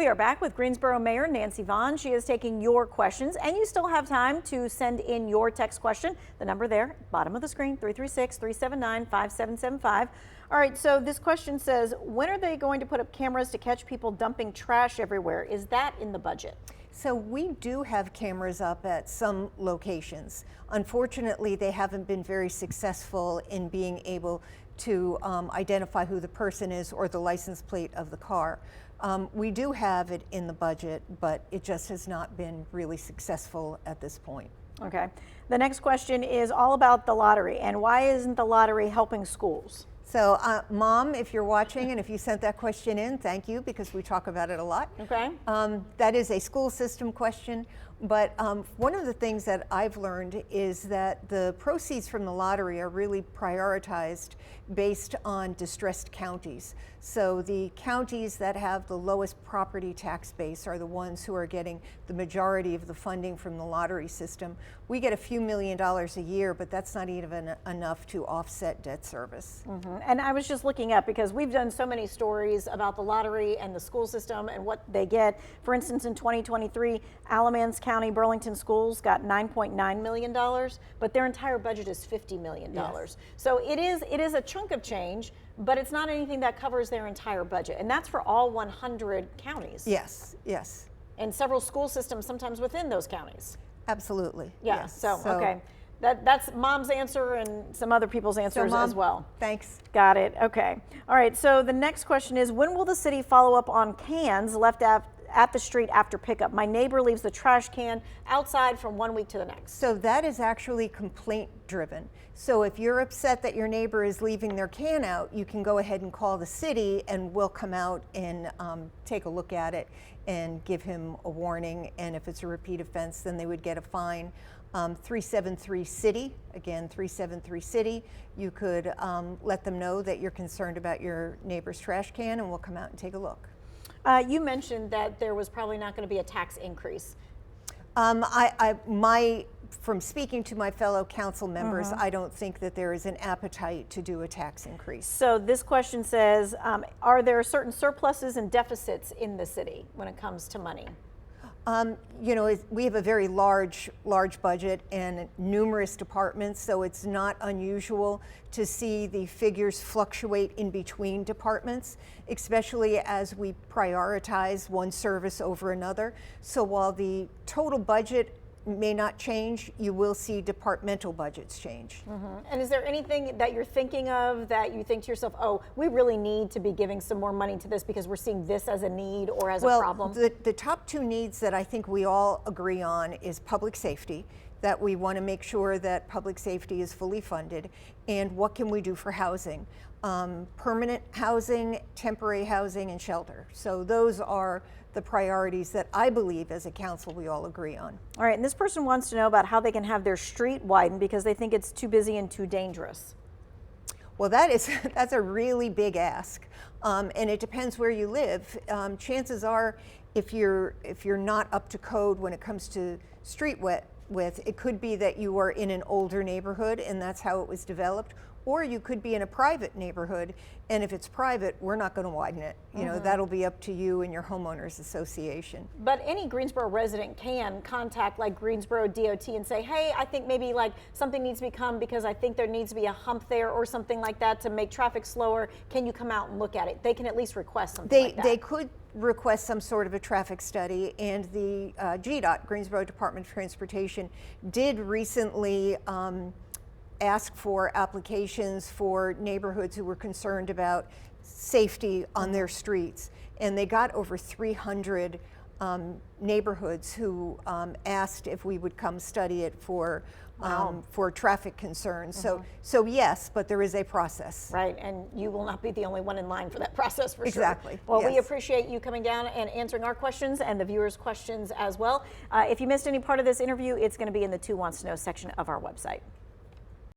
We are back with Greensboro Mayor Nancy Vaughan. She is taking your questions, and you still have time to send in your text question. The number there, bottom of the screen, 336-379-5775. All right, so this question says, when are they going to put up cameras to catch people dumping trash everywhere? Is that in the budget? So we do have cameras up at some locations. Unfortunately, they haven't been very successful in being able to identify who the person is or the license plate of the car. We do have it in the budget, but it just has not been really successful at this point. Okay. The next question is all about the lottery, and why isn't the lottery helping schools? So, Mom, if you're watching and if you sent that question in, thank you, because we talk about it a lot. Okay. That is a school system question, but one of the things that I've learned is that the proceeds from the lottery are really prioritized based on distressed counties. So the counties that have the lowest property tax base are the ones who are getting the majority of the funding from the lottery system. We get a few $1 million a year, but that's not even enough to offset debt service. Mm-hmm. And I was just looking up because we've done so many stories about the lottery and the school system and what they get. For instance, in 2023, Alamance County Burlington Schools got $9.9 million, but their entire budget is $50 million. Yes. So it is a chunk of change, but it's not anything that covers their entire budget. And that's for all 100 counties. Yes, yes. And several school systems sometimes within those counties. Absolutely. Yeah, yes. so okay. That's Mom's answer and some other people's answers as well. Thanks. Got it. Okay. All right. So the next question is, when will the city follow up on cans left at the street after pickup? My neighbor leaves the trash can outside from one week to the next. So that is actually complaint driven. So if you're upset that your neighbor is leaving their can out, you can go ahead and call the city and we'll come out and take a look at it and give him a warning. And if it's a repeat offense, then they would get a fine. 373-CITY, again, 373-CITY. You could let them know that you're concerned about your neighbor's trash can and we'll come out and take a look. You mentioned that there was probably not going to be a tax increase. From speaking to my fellow council members, I don't think that there is an appetite to do a tax increase. So this question says, are there certain surpluses and deficits in the city when it comes to money? You know, we have a very large budget and numerous departments, so it's not unusual to see the figures fluctuate in between departments, especially as we prioritize one service over another. So while the total budget may not change, you will see departmental budgets change. And is there anything that you're thinking of that you think to yourself, oh, we really need to be giving some more money to this because we're seeing this as a need or as a problem? The top two needs that I think we all agree on is public safety, that we want to make sure that public safety is fully funded, and what can we do for housing? Permanent housing, temporary housing, and shelter. So those are the priorities that I believe as a council we all agree on. All right, and this person wants to know about how they can have their street widened because they think it's too busy and too dangerous. Well, that's a really big ask, and it depends where you live. Chances are, if you're not up to code when it comes to street width, it could be that you are in an older neighborhood and that's how it was developed. Or you could be in a private neighborhood, and if it's private, we're not going to widen it. You know, that'll be up to you and your homeowners association. But any Greensboro resident can contact like Greensboro DOT and say, hey, I think maybe like something needs to become because I think there needs to be a hump there or something like that to make traffic slower. Can you come out and look at it? They can at least request something like that. They could request some sort of a traffic study, and the GDOT, Greensboro Department of Transportation, did recently ask for applications for neighborhoods who were concerned about safety on their streets. And they got over 300 neighborhoods who asked if we would come study it for traffic concerns. So yes, but there is a process. Right, and you will not be the only one in line for that process for sure. Exactly. Well, yes. We appreciate you coming down and answering our questions and the viewers' questions as well. If you missed any part of this interview, it's going to be in the Who Wants to Know section of our website.